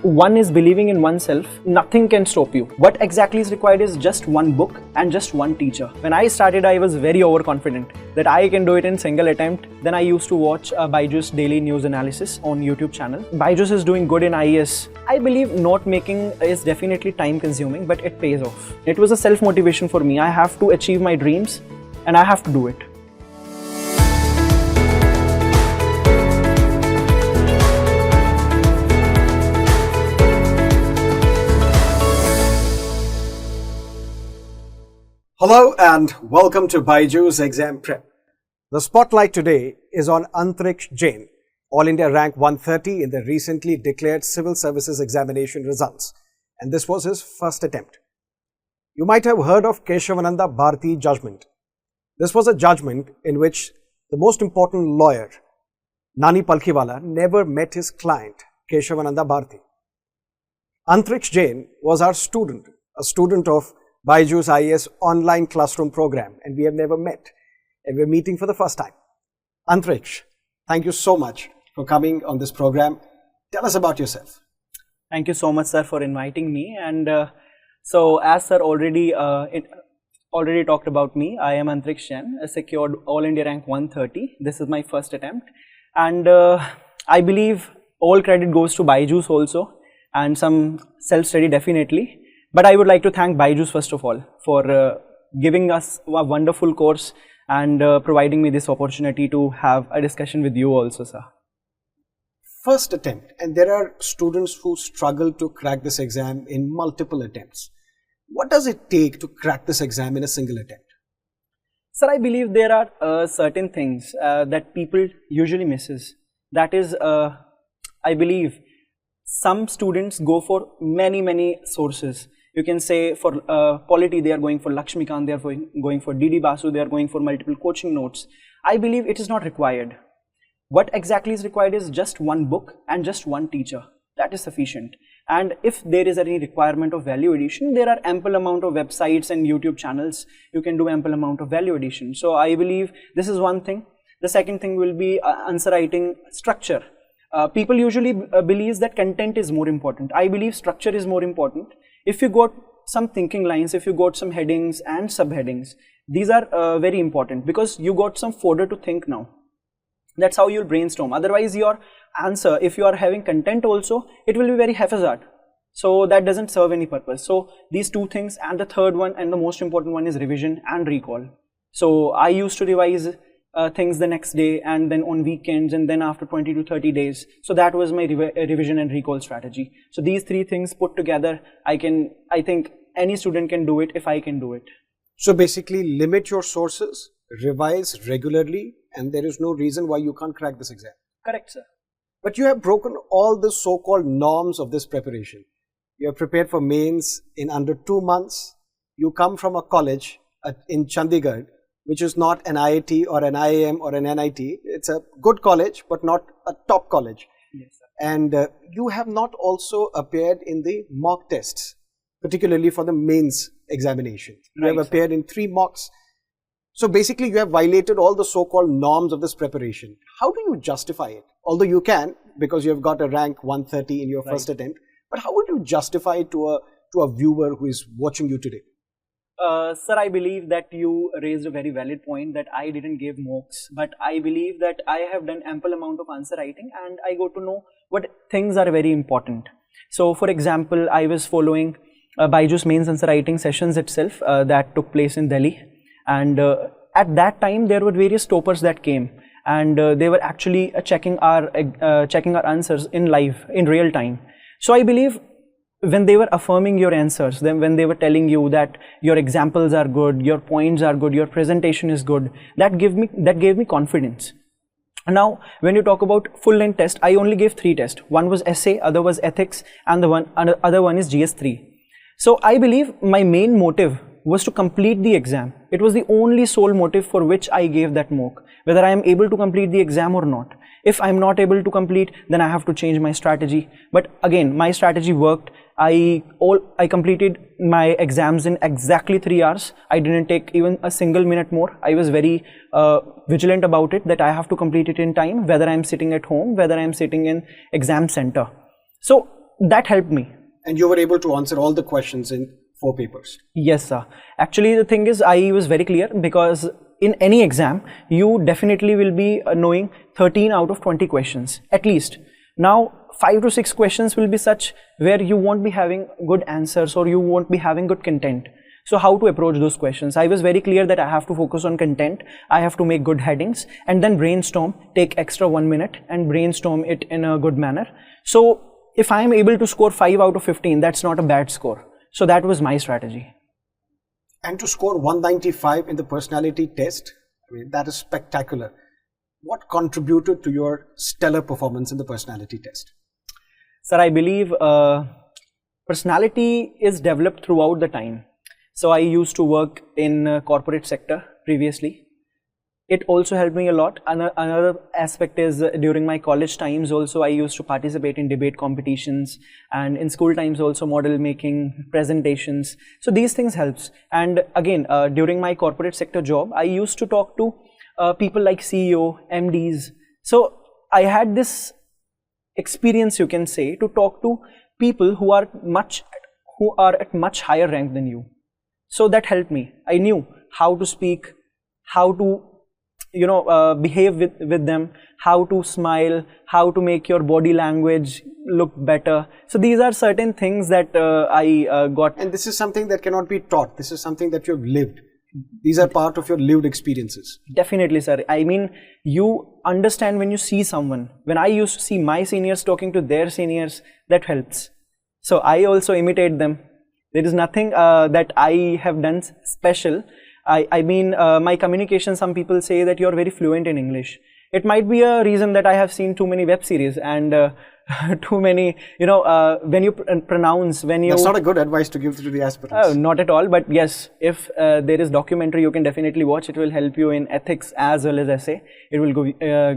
one is believing in oneself, nothing can stop you. What exactly is required is just one book and just one teacher. When I started, I was very overconfident that I can do it in single attempt. Then I used to watch Byju's daily news analysis on YouTube channel. Byju's is doing good in IAS. I believe note making is definitely time consuming, but it pays off. It was a self-motivation for me. I have to achieve my dreams and I have to do it. Hello and welcome to Byju's Exam Prep. The spotlight today is on Antriksh Jain, All India Rank 130 in the recently declared Civil Services Examination results, and this was his first attempt. You might have heard of Keshavananda Bharti judgment. This was a judgment in which the most important lawyer, Nani Palkhiwala, never met his client, Keshavananda Bharti. Antriksh Jain was our student, a student of Byju's IAS online classroom program, and we have never met, and we're meeting for the first time. Antriksh, thank you so much for coming on this program. Tell us about yourself. Thank you so much, sir, for inviting me. And so, as sir already talked about me, I am Antriksh Jain, a secured All India Rank 130. This is my first attempt, and I believe all credit goes to Byju's also, and some self-study definitely. But I would like to thank Byju's first of all for giving us a wonderful course and providing me this opportunity to have a discussion with you also, sir. First attempt, and there are students who struggle to crack this exam in multiple attempts. What does it take to crack this exam in a single attempt? Sir, I believe there are certain things that people usually misses. That is, I believe some students go for many sources. You can say for polity, they are going for Lakshmikant, they are going for DD Basu, they are going for multiple coaching notes. I believe it is not required. What exactly is required is just one book and just one teacher. That is sufficient. And if there is any requirement of value addition, there are ample amount of websites and YouTube channels. You can do ample amount of value addition. So I believe this is one thing. The second thing will be answer writing structure. People usually believe that content is more important. I believe structure is more important. If you got some thinking lines, if you got some headings and subheadings, these are very important because you got some fodder to think now. That's how you'll brainstorm. Otherwise, your answer, if you are having content also, it will be very haphazard. So that doesn't serve any purpose. So these two things, and the third one and the most important one is revision and recall. So I used to revise things the next day and then on weekends and then after 20 to 30 days. So that was my revision and recall strategy. So these three things put together, I think any student can do it if I can do it. So basically limit your sources, revise regularly, and there is no reason why you can't crack this exam. Correct, sir. But you have broken all the so-called norms of this preparation. You have prepared for mains in under 2 months. You come from a college in Chandigarh, which is not an IIT or an IIM or an NIT. It's a good college, but not a top college. Yes, sir. And you have not also appeared in the mock tests, particularly for the mains examination. You have appeared in 3 mocks. So basically, you have violated all the so-called norms of this preparation. How do you justify it? Although you can, because you have got a rank 130 in your first attempt, but how would you justify it to a viewer who is watching you today? Sir, I believe that you raised a very valid point that I didn't give mocks, but I believe that I have done ample amount of answer writing and I got to know what things are very important. So, for example, I was following Byju's mains answer writing sessions itself that took place in Delhi, and at that time there were various toppers that came and they were actually checking our answers in real time. So I believe when they were affirming your answers, then when they were telling you that your examples are good, your points are good, your presentation is good, that gave me confidence. Now, when you talk about full length test, I only gave 3 tests. One was essay, other was ethics, and the other one is GS3. So I believe my main motive was to complete the exam. It was the only sole motive for which I gave that mock, whether I am able to complete the exam or not. If I am not able to complete, then I have to change my strategy. But again, my strategy worked. I completed my exams in exactly 3 hours. I didn't take even a single minute more. I was very vigilant about it that I have to complete it in time, whether I'm sitting at home, whether I'm sitting in exam center. So that helped me. And you were able to answer all the questions in 4 papers. Yes, sir. Actually, the thing is, I was very clear, because in any exam, you definitely will be knowing 13 out of 20 questions, at least. Now, 5 to 6 questions will be such where you won't be having good answers, or you won't be having good content. So how to approach those questions? I was very clear that I have to focus on content, I have to make good headings, and then brainstorm, take extra 1 minute and brainstorm it in a good manner. So if I am able to score 5 out of 15, that's not a bad score. So that was my strategy. And to score 195 in the personality test, I mean, that is spectacular. What contributed to your stellar performance in the personality test? Sir, I believe personality is developed throughout the time. So I used to work in corporate sector previously. It also helped me a lot. Another aspect is during my college times also, I used to participate in debate competitions, and in school times also model making, presentations. So these things helps. And again, during my corporate sector job, I used to talk to people like CEO, MDs. So I had this experience, you can say, to talk to people who are at much higher rank than you. So that helped me. I knew how to speak, how to behave with them, how to smile, how to make your body language look better. So these are certain things that I got. And this is something that cannot be taught. This is something that you've lived. These are part of your lived experiences. Definitely, sir. I mean, you understand when you see someone. When I used to see my seniors talking to their seniors, that helps. So I also imitate them. There is nothing that I have done special. I mean, my communication, some people say that you're very fluent in English. It might be a reason that I have seen too many web series and too many, when you pronounce, when you... That's not a good advice to give to the aspirants. Not at all. But yes, if there is documentary, you can definitely watch. It will help you in ethics as well as essay. It will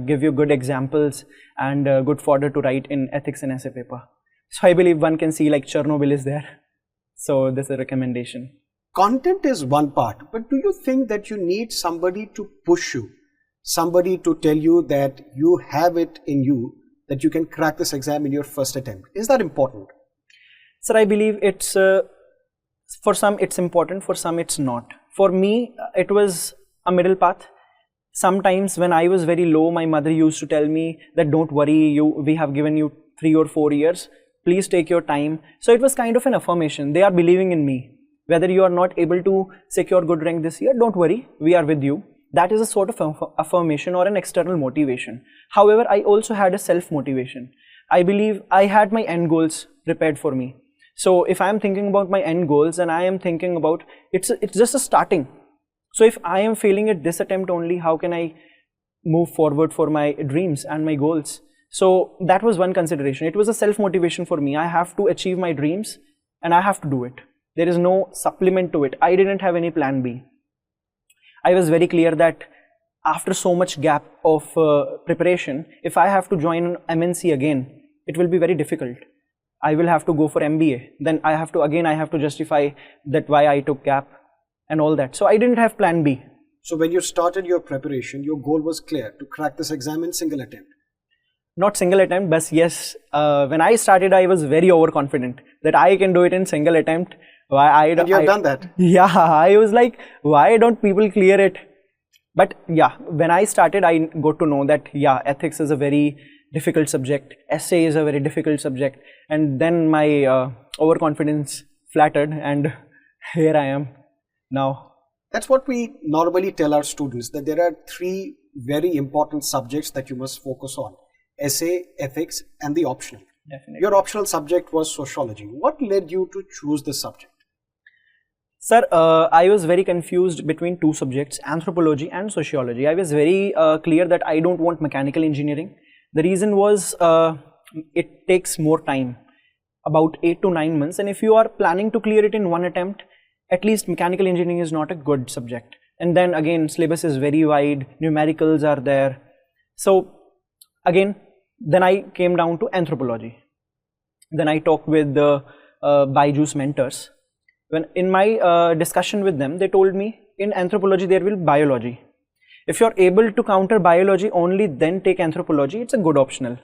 give you good examples and good fodder to write in ethics and essay paper. So I believe one can see like Chernobyl is there. So this is a recommendation. Content is one part, but do you think that you need somebody to push you, somebody to tell you that you have it in you, that you can crack this exam in your first attempt? Is that important? Sir, I believe it's, for some it's important, for some it's not. For me, it was a middle path. Sometimes when I was very low, my mother used to tell me that don't worry, we have given you 3 or 4 years. Please take your time. So it was kind of an affirmation. They are believing in me. Whether you are not able to secure good rank this year, don't worry, we are with you. That is a sort of affirmation or an external motivation. However, I also had a self-motivation. I believe I had my end goals prepared for me. So if I am thinking about my end goals and I am thinking about, it's just a starting. So if I am failing at this attempt only, how can I move forward for my dreams and my goals? So that was one consideration. It was a self-motivation for me. I have to achieve my dreams and I have to do it. There is no supplement to it. I didn't have any plan B. I was very clear that after so much gap of preparation, if I have to join an MNC again, it will be very difficult. I will have to go for MBA. Then I have to justify that why I took gap and all that. So I didn't have plan B. So when you started your preparation, your goal was clear, to crack this exam in single attempt. Not single attempt, but yes, when I started, I was very overconfident that I can do it in single attempt. And you have done that? Yeah, I was like, why don't people clear it? But yeah, when I started, I got to know that, yeah, ethics is a very difficult subject. Essay is a very difficult subject. And then my overconfidence flattered and here I am now. That's what we normally tell our students, that there are 3 very important subjects that you must focus on. Essay, ethics, and the optional. Definitely. Your optional subject was sociology. What led you to choose this subject? Sir, I was very confused between 2 subjects, anthropology and sociology. I was very clear that I don't want mechanical engineering. The reason was it takes more time, about 8 to 9 months. And if you are planning to clear it in one attempt, at least mechanical engineering is not a good subject. And then again, syllabus is very wide, numericals are there. So again, then I came down to anthropology. Then I talked with the BYJU'S mentors. When in my discussion with them, they told me in anthropology there will be biology. If you're able to counter biology only, then take anthropology. It's a good optional.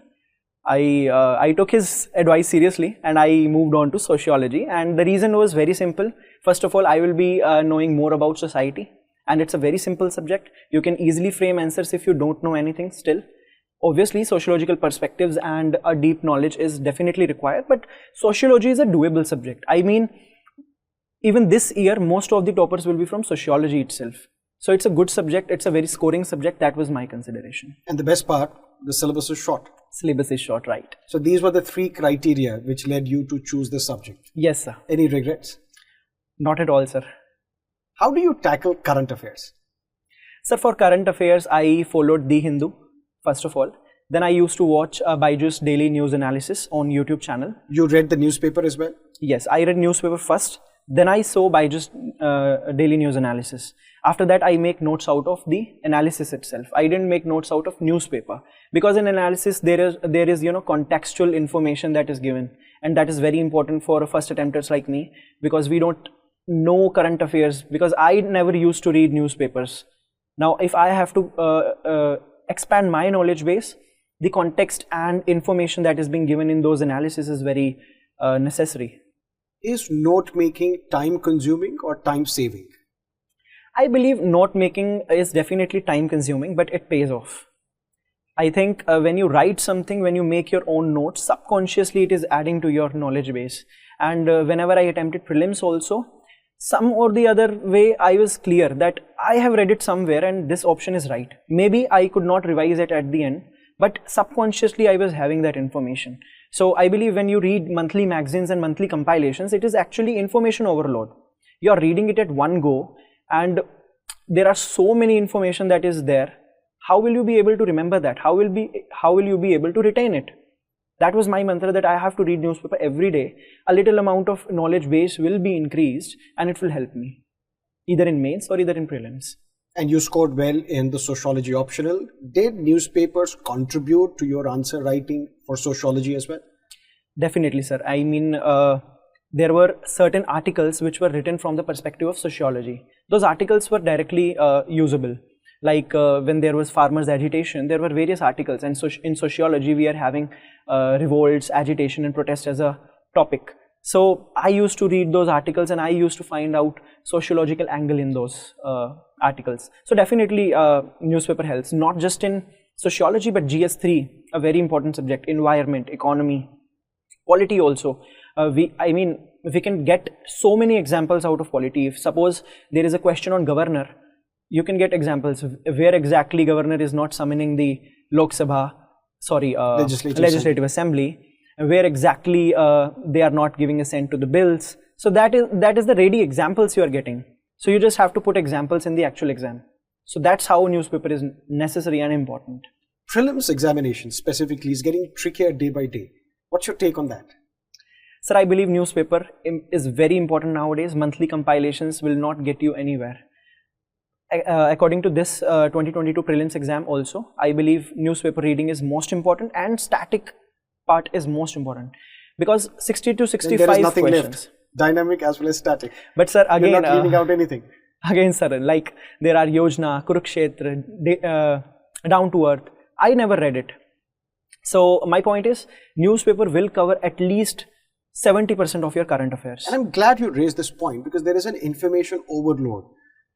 I took his advice seriously and I moved on to sociology. And the reason was very simple. First of all, I will be knowing more about society, and it's a very simple subject. You can easily frame answers if you don't know anything still. Obviously, sociological perspectives and a deep knowledge is definitely required, but sociology is a doable subject. I mean, even this year, most of the toppers will be from sociology itself. So it's a good subject, it's a very scoring subject. That was my consideration. And the best part, the syllabus is short. Syllabus is short, right? So these were the 3 criteria which led you to choose this subject. Yes, sir. Any regrets? Not at all, sir. How do you tackle current affairs? Sir, for current affairs, I followed The Hindu, first of all. Then I used to watch Byju's daily news analysis on YouTube channel. You read the newspaper as well? Yes, I read newspaper first. Then I saw Byju's daily news analysis. After that, I make notes out of the analysis itself. I didn't make notes out of newspaper, because in analysis there is contextual information that is given, and that is very important for first attempters like me, because we don't know current affairs, because I never used to read newspapers. Now, if I have to expand my knowledge base, the context and information that is being given in those analysis is very necessary. Is note making time consuming or time saving? I believe note making is definitely time consuming, but it pays off. I think when you write something, when you make your own notes, subconsciously it is adding to your knowledge base. And whenever I attempted prelims also, some or the other way I was clear that I have read it somewhere and this option is right. Maybe I could not revise it at the end, but subconsciously I was having that information. So I believe when you read monthly magazines and monthly compilations, it is actually information overload. You are reading it at one go and there are so many information that is there. How will you be able to remember that? How will you be able to retain it? That was my mantra, that I have to read newspaper every day. A little amount of knowledge base will be increased and it will help me, either in mains or either in prelims. And you scored well in the sociology optional. Did newspapers contribute to your answer writing for sociology as well? Definitely, sir. I mean, there were certain articles which were written from the perspective of sociology. Those articles were directly usable. Like when there was farmers' agitation, there were various articles, and in sociology we are having revolts, agitation and protest as a topic. So I used to read those articles and I used to find out sociological angle in those articles. So definitely newspaper helps, not just in sociology but GS3, a very important subject, environment, economy, polity also. We can get so many examples out of polity. If suppose there is a question on governor, you can get examples of where exactly governor is not summoning the legislative assembly, where exactly they are not giving assent to the bills. So that is the ready examples you are getting. So you just have to put examples in the actual exam. So that's how newspaper is necessary and important. Prelims examination specifically is getting trickier day by day. What's your take on that? Sir, I believe newspaper is very important nowadays. Monthly compilations will not get you anywhere. According to this 2022 prelims exam also, I believe newspaper reading is most important and static part is most important, because 60 to 65 there is nothing questions. Left. Dynamic as well as static. But sir, again, you're not leaving out anything. Again, sir, like there are Yojana, Kurukshetra, Down to Earth. I never read it. So my point is, newspaper will cover at least 70% of your current affairs. And I'm glad you raised this point, because there is an information overload.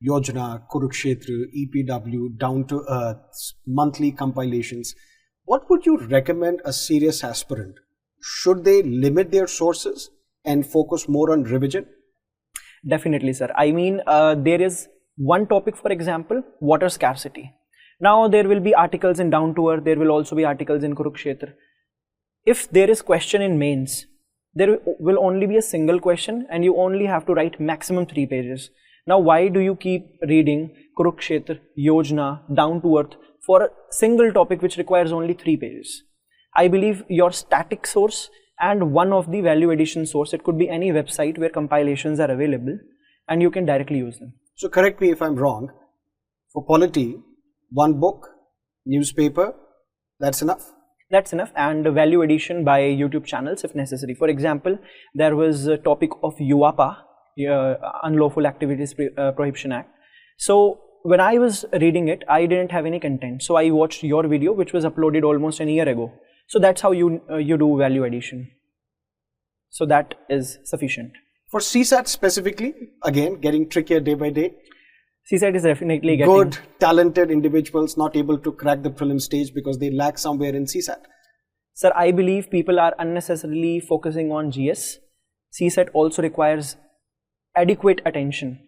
Yojana, Kurukshetra, EPW, Down to Earth, monthly compilations. What would you recommend a serious aspirant? Should they limit their sources and focus more on revision? Definitely, sir. I mean, there is one topic, for example, water scarcity. Now there will be articles in Down to Earth, there will also be articles in Kurukshetra. If there is question in mains, there will only be a single question and you only have to write maximum 3 pages. Now why do you keep reading Kurukshetra, Yojana, Down to Earth for a single topic which requires only 3 pages? I believe your static source and one of the value addition source, it could be any website where compilations are available and you can directly use them. So correct me if I'm wrong, for polity, one book, newspaper, that's enough? That's enough, and value addition by YouTube channels if necessary. For example, there was a topic of UAPA, Unlawful Activities Prohibition Act. So when I was reading it, I didn't have any content. So I watched your video which was uploaded almost a year ago. So that's how you do value addition. So that is sufficient. For CSAT specifically, again, getting trickier day by day. CSAT is definitely getting... Good, talented individuals not able to crack the prelim stage because they lack somewhere in CSAT. Sir, I believe people are unnecessarily focusing on GS. CSAT also requires adequate attention.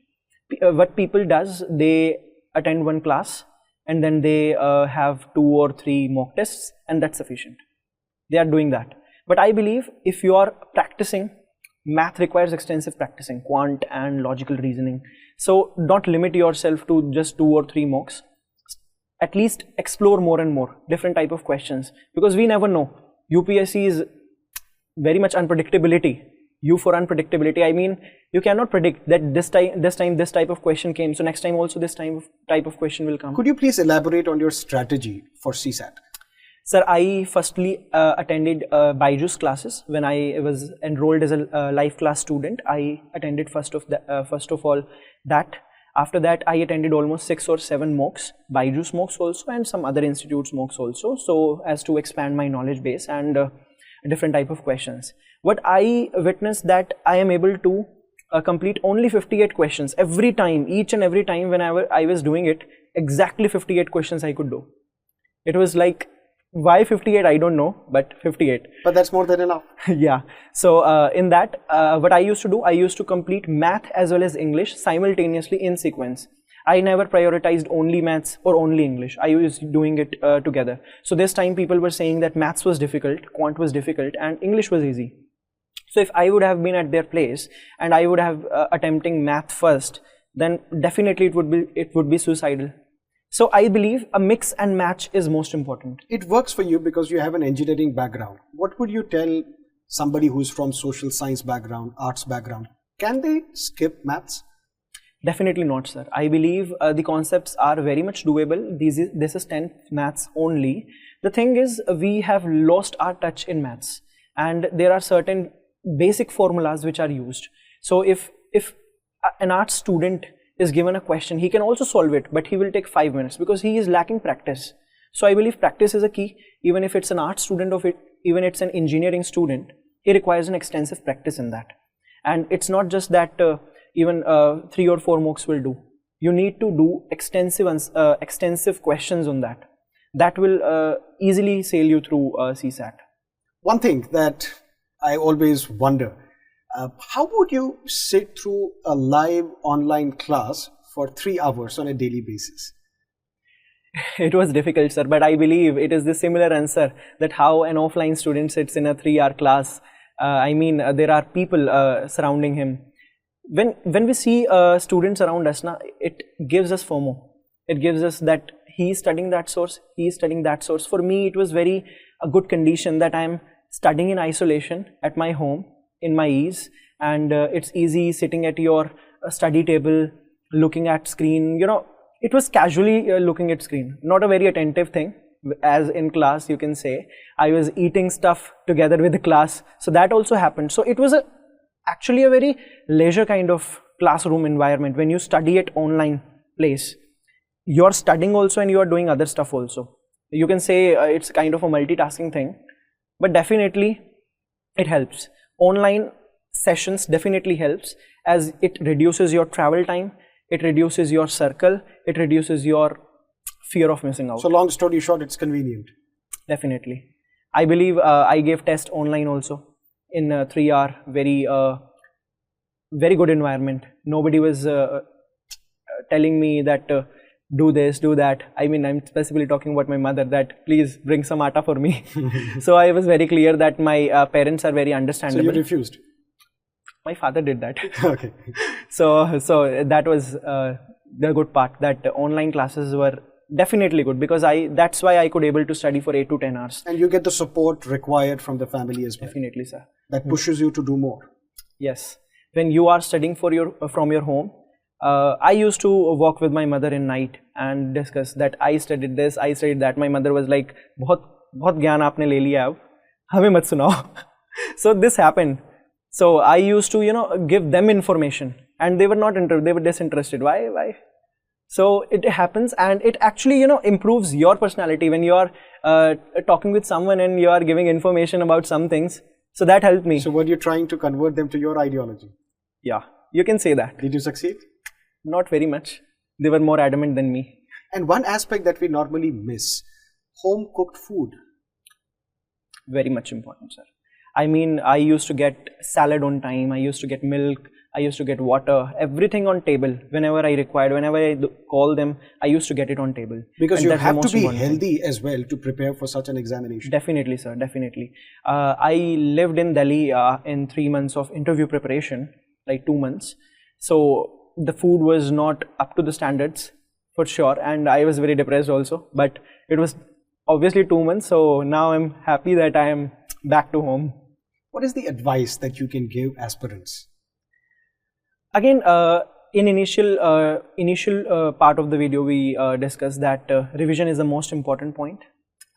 What people does, they attend one class and then they have 2 or 3 mock tests, and that's sufficient. They are doing that. But I believe if you are practicing, math requires extensive practicing, quant and logical reasoning. So don't limit yourself to just 2 or 3 mocks. At least explore more and more different type of questions, because we never know. UPSC is very much unpredictability. U for unpredictability. I mean, you cannot predict that this time this type of question came, so next time also this type of question will come. Could you please elaborate on your strategy for CSAT? Sir, I firstly attended BYJU'S classes. When I was enrolled as a live class student, I attended first of all that. After that, I attended almost 6 or 7 mocks, BYJU'S mocks also, and some other institutes mocks also, so as to expand my knowledge base and different type of questions. What I witnessed that I am able to complete only 58 questions every time, each and every time when I was doing it, exactly 58 questions I could do. It was like, why 58 I don't know, but 58. But that's more than enough. Yeah. So in that, what I used to do, I used to complete math as well as English simultaneously in sequence. I never prioritized only maths or only English. I was doing it together. So this time people were saying that maths was difficult, quant was difficult, and English was easy. So if I would have been at their place and I would have attempting math first, then definitely it would be suicidal. So I believe a mix and match is most important. It works for you because you have an engineering background. What would you tell somebody who's from social science background, arts background? Can they skip maths? Definitely not, sir. I believe the concepts are very much doable. This is 10th maths only. The thing is, we have lost our touch in maths, and there are certain basic formulas which are used. So if an art student is given a question, he can also solve it, but he will take 5 minutes because he is lacking practice. So I believe practice is a key. Even if it's an art student or even it's an engineering student, he requires an extensive practice in that. And it's not just that even 3 or 4 mocks will do. You need to do extensive questions on that. That will easily sail you through CSAT. One thing that I always wonder, how would you sit through a live online class for 3 hours on a daily basis? It was difficult, sir, but I believe it is the similar answer that how an offline student sits in a 3-hour class. I mean, there are people surrounding him. When we see students around us, it gives us FOMO. It gives us that he is studying that source, he is studying that source. For me, it was a good condition that I am studying in isolation at my home, in my ease, and it's easy sitting at your study table, looking at screen. You know, it was casually looking at screen, not a very attentive thing. As in class, you can say, I was eating stuff together with the class, so that also happened. So it was actually a very leisure kind of classroom environment. When you study at online place, you're studying also and you're doing other stuff also. You can say it's kind of a multitasking thing, but definitely it helps. Online sessions definitely helps, as it reduces your travel time, it reduces your circle, it reduces your fear of missing out. So long story short, it's convenient. Definitely. I believe I gave test online also in a 3-hour, very good environment. Nobody was telling me that do this, do that. I mean, I'm specifically talking about my mother, that please bring some atta for me. So I was very clear that my parents are very understandable. So you refused? My father did that. Okay. So that was the good part, that online classes were definitely good, because that's why I could able to study for 8 to 10 hours. And you get the support required from the family as well. Definitely, sir. That pushes you to do more. Yes. When you are studying from your home, I used to walk with my mother in night and discuss that I studied this, I studied that. My mother was like, बहुत ज्ञान आपने ले लिया अब, हमें मत सुनाओ. So this happened. So I used to, give them information, and they were not interested. They were disinterested. Why? So it happens, and it actually, improves your personality when you are talking with someone and you are giving information about some things. So that helped me. So were you trying to convert them to your ideology? Yeah, you can say that. Did you succeed? Not very much. They were more adamant than me. And one aspect that we normally miss, home cooked food. Very much important, sir. I mean, I used to get salad on time, I used to get milk, I used to get water, everything on table whenever I required, whenever I call them, I used to get it on table. Because And you that's the have to most be important thing. healthy as well to prepare for such an examination. Definitely, sir, definitely. I lived in Delhi in 3 months of interview preparation, like 2 months. So the food was not up to the standards for sure, and I was very depressed also. But it was obviously 2 months, so now I'm happy that I am back to home. What is the advice that you can give aspirants? Again, in initial part of the video, we discussed that revision is the most important point,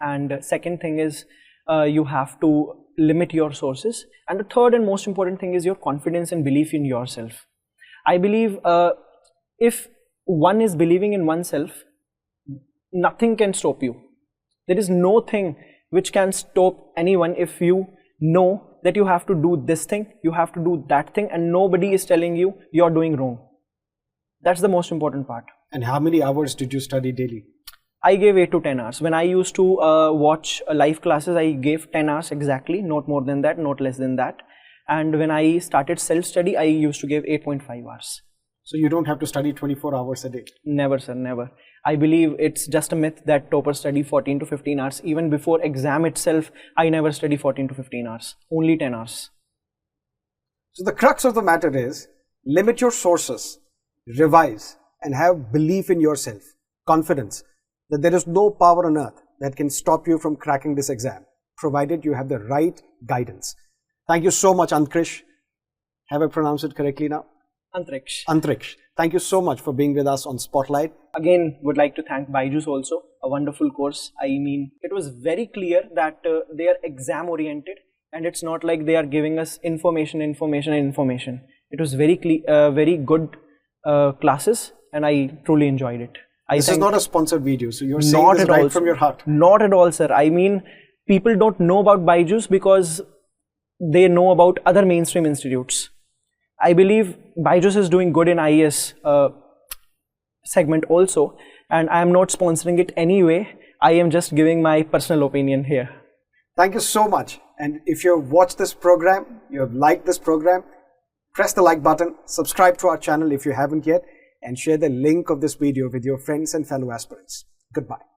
and second thing is you have to limit your sources, and the third and most important thing is your confidence and belief in yourself. I believe if one is believing in oneself, nothing can stop you. There is no thing which can stop anyone if you know that you have to do this thing, you have to do that thing, and nobody is telling you you're doing wrong. That's the most important part. And how many hours did you study daily? I gave 8 to 10 hours. When I used to watch live classes, I gave 10 hours exactly, not more than that, not less than that. And when I started self-study, I used to give 8.5 hours. So you don't have to study 24 hours a day? Never, sir, never. I believe it's just a myth that toppers study 14 to 15 hours. Even before exam itself, I never study 14 to 15 hours, only 10 hours. So the crux of the matter is, limit your sources, revise, and have belief in yourself, confidence that there is no power on earth that can stop you from cracking this exam, provided you have the right guidance. Thank you so much, Antriksh. Have I pronounced it correctly now? Antriksh. Antriksh, thank you so much for being with us on Spotlight. Again, would like to thank Byju's also, a wonderful course. I mean, it was very clear that they are exam oriented, and it's not like they are giving us information. It was very good classes, and I truly enjoyed it. This is not a sponsored video, so you're saying this right from your heart. Not at all, sir. I mean, people don't know about Byju's because they know about other mainstream institutes. I believe Byju's is doing good in IAS segment also, and I am not sponsoring it anyway. I am just giving my personal opinion here. Thank you so much. And if you have watched this program, you have liked this program, press the like button, subscribe to our channel if you haven't yet, and share the link of this video with your friends and fellow aspirants. Goodbye.